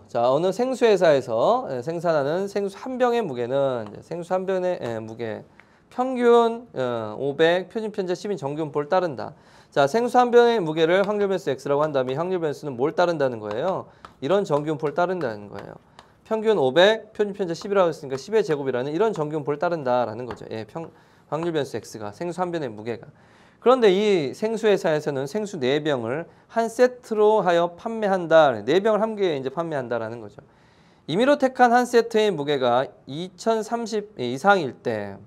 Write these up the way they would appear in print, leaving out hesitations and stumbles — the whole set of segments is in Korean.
자, 어느 생수회사에서 생산하는 생수 한 병의 무게는 생수 한 병의 무게 평균 500, 표준 편차 10인 정규분포를 따른다. 자, 생수 한 병의 무게를 확률 변수 x라고 한다면 이 확률 변수는 뭘 따른다는 거예요? 이런 정규분포를 따른다는 거예요. 평균 500, 표준 편차 10이라고 했으니까 10의 제곱이라는 이런 정규분포를 따른다라는 거죠. 예, 확률 변수 x가 생수 한 병의 무게가. 그런데 이 생수회사에서는 생수 4병을 한 세트로 하여 판매한다. 4병을 한 개에 이제 판매한다라는 거죠. 임의로 택한 한 세트의 무게가 2030 이상일 때,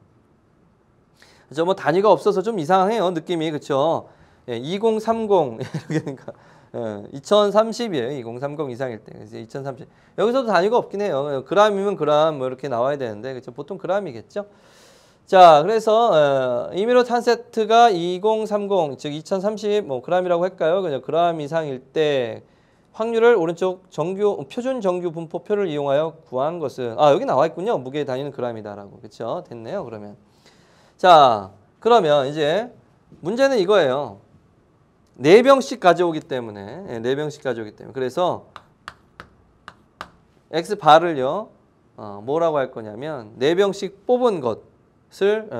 그죠? 뭐 단위가 없어서 좀 이상해요, 느낌이. 그렇죠? 예, 2030 그러니까 2030이에요. 2030 이상일 때. 그래서 2030. 여기서도 단위가 없긴 해요. 그램이면 그램 뭐 이렇게 나와야 되는데, 그렇죠? 보통 그램이겠죠? 자, 그래서 임의로 탄 세트가 2030, 즉 2030 뭐 g이라고 할까요? 그냥 g 이상일 때 확률을 오른쪽 표준 정규 분포표를 이용하여 구한 것은 여기 나와 있군요. 무게 단위는 g이다라고. 그렇죠? 됐네요. 그러면. 자, 그러면 이제 문제는 이거예요. 4병씩 가져오기 때문에 4병씩 가져오기 때문에 그래서 x bar을요. 뭐라고 할 거냐면 4병씩 뽑은 것을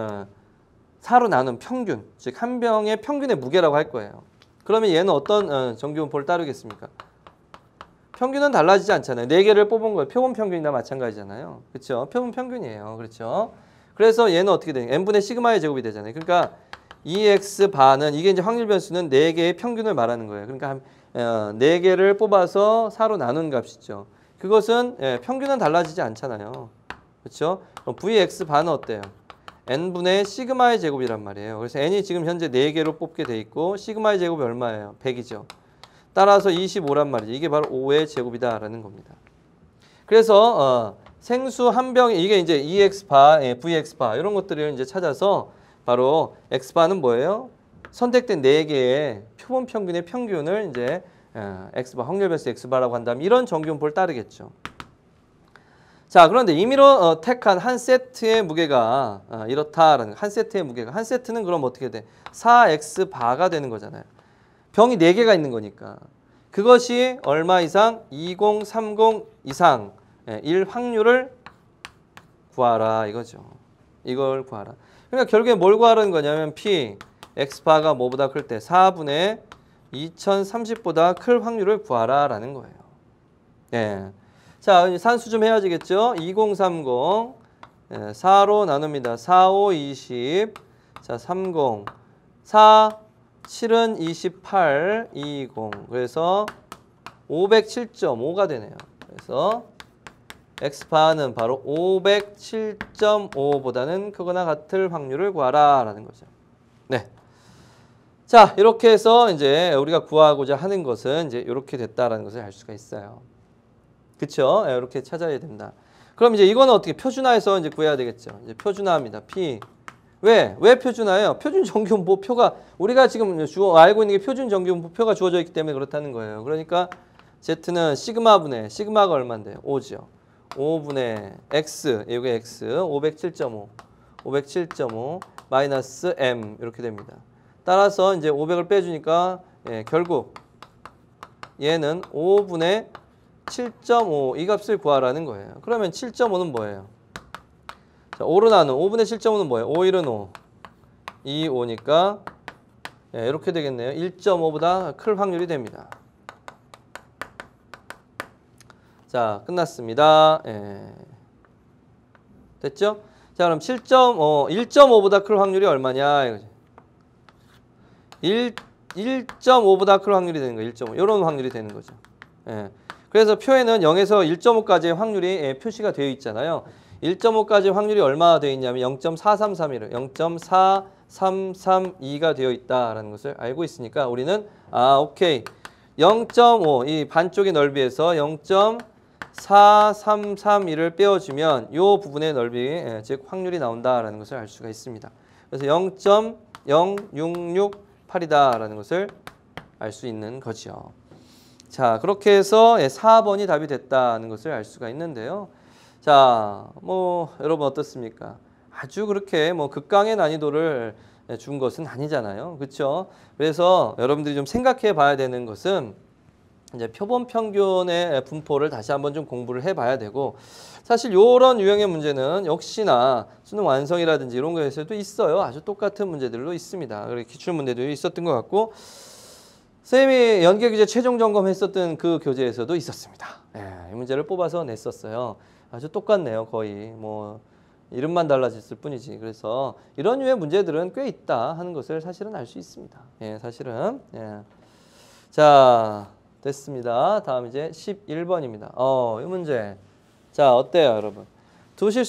4로 나눈 평균, 즉 한 병의 평균의 무게라고 할 거예요. 그러면 얘는 어떤 정규분포를 따르겠습니까? 평균은 달라지지 않잖아요. 4개를 뽑은 거예요. 표본 평균이나 마찬가지잖아요. 그렇죠? 표본 평균이에요. 그렇죠? 그래서 얘는 어떻게 되냐? n분의 시그마의 제곱이 되잖아요. 그러니까 2x 반은 이게 이제 확률 변수는 4개의 평균을 말하는 거예요. 그러니까 4개를 뽑아서 4로 나눈 값이죠. 그것은 평균은 달라지지 않잖아요. 그렇죠? 그럼 vx 반은 어때요? n분의 시그마의 제곱이란 말이에요. 그래서 n이 지금 현재 4개로 뽑게 돼 있고 시그마의 제곱이 얼마예요? 100이죠. 따라서 25란 말이죠. 이게 바로 5의 제곱이다라는 겁니다. 그래서 생수 한 병에 이게 이제 EX 바, VX 바 이런 것들을 이제 찾아서 바로 X 바는 뭐예요? 선택된 4개의 표본 평균의 평균을 이제 X 바 확률 변수 X 바라고 한다면 이런 정규분포를 따르겠죠. 자, 그런데 임의로 택한 한 세트의 무게가 이렇다라는 한 세트의 무게가 한 세트는 그럼 어떻게 돼? 4x 바가 되는 거잖아요. 병이 4개가 있는 거니까. 그것이 얼마 이상? 2030 이상 1 확률을 구하라 이거죠. 이걸 구하라. 그러니까 결국에 뭘 구하라는 거냐면 P, X바가 뭐보다 클 때 4분의 2030보다 클 확률을 구하라라는 거예요. 예. 자, 산수 좀 해야지겠죠? 2030 4로 나눕니다. 4, 5, 20 자, 30 4, 7은 28, 20 그래서 507.5가 되네요. 그래서 X바는 바로 507.5보다는 크거나 같을 확률을 구하라라는 거죠. 네. 자, 이렇게 해서 이제 우리가 구하고자 하는 것은 이제 이렇게 됐다라는 것을 알 수가 있어요. 그렇죠? 네, 이렇게 찾아야 된다. 그럼 이제 이거는 어떻게 표준화해서 이제 구해야 되겠죠. 이제 표준화합니다. P. 왜 표준화예요? 표준 정규분포표가 우리가 지금 알고 있는 게 표준 정규분포표가 주어져 있기 때문에 그렇다는 거예요. 그러니까 Z는 시그마분의 시그마가 얼마인데요? 5죠. 5분의 X, 이게 X, 507.5, 507.5 마이너스 M 이렇게 됩니다. 따라서 이제 500을 빼주니까 결국 얘는 5분의 7.5 이 값을 구하라는 거예요. 그러면 7.5는 뭐예요? 자, 5로 나눈 5분의 7.5는 뭐예요? 5, 1은 5, 2, 5니까 이렇게 되겠네요. 1.5보다 클 확률이 됩니다. 자, 끝났습니다. 됐죠? 자, 그럼 7.5, 1.5보다 클 확률이 얼마냐? 이거지. 1.5보다 클 확률이 되는 거예요. 1.5. 이런 확률이 되는 거죠. 그래서 표에는 0에서 1.5까지의 확률이 표시가 되어 있잖아요. 1.5까지 확률이 얼마나 되어 있냐면 0.433이래요. 0.4332가 되어 있다라는 것을 알고 있으니까 우리는 오케이. 0.5 이 반쪽의 넓이에서 0.4332를 빼어주면 이 부분의 넓이 즉 확률이 나온다라는 것을 알 수가 있습니다. 그래서 0.0668이다라는 것을 알 수 있는 거죠. 자, 그렇게 해서 4번이 답이 됐다는 것을 알 수가 있는데요. 자, 뭐 여러분 어떻습니까? 아주 그렇게 뭐 극강의 난이도를 준 것은 아니잖아요. 그렇죠? 그래서 여러분들이 좀 생각해 봐야 되는 것은 이제 표본 평균의 분포를 다시 한번 좀 공부를 해봐야 되고, 사실 이런 유형의 문제는 역시나 수능 완성이라든지 이런 거에서도 있어요. 아주 똑같은 문제들로 있습니다. 그리고 기출 문제도 있었던 것 같고, 쌤이 연계교재 최종 점검했었던 그 교재에서도 있었습니다. 이 문제를 뽑아서 냈었어요. 아주 똑같네요. 거의 뭐 이름만 달라졌을 뿐이지. 그래서 이런 류의 문제들은 꽤 있다 하는 것을 사실은 알 수 있습니다. 사실은. 자, 됐습니다. 다음 이제 11번입니다. 이 문제. 자, 어때요, 여러분? 두 실수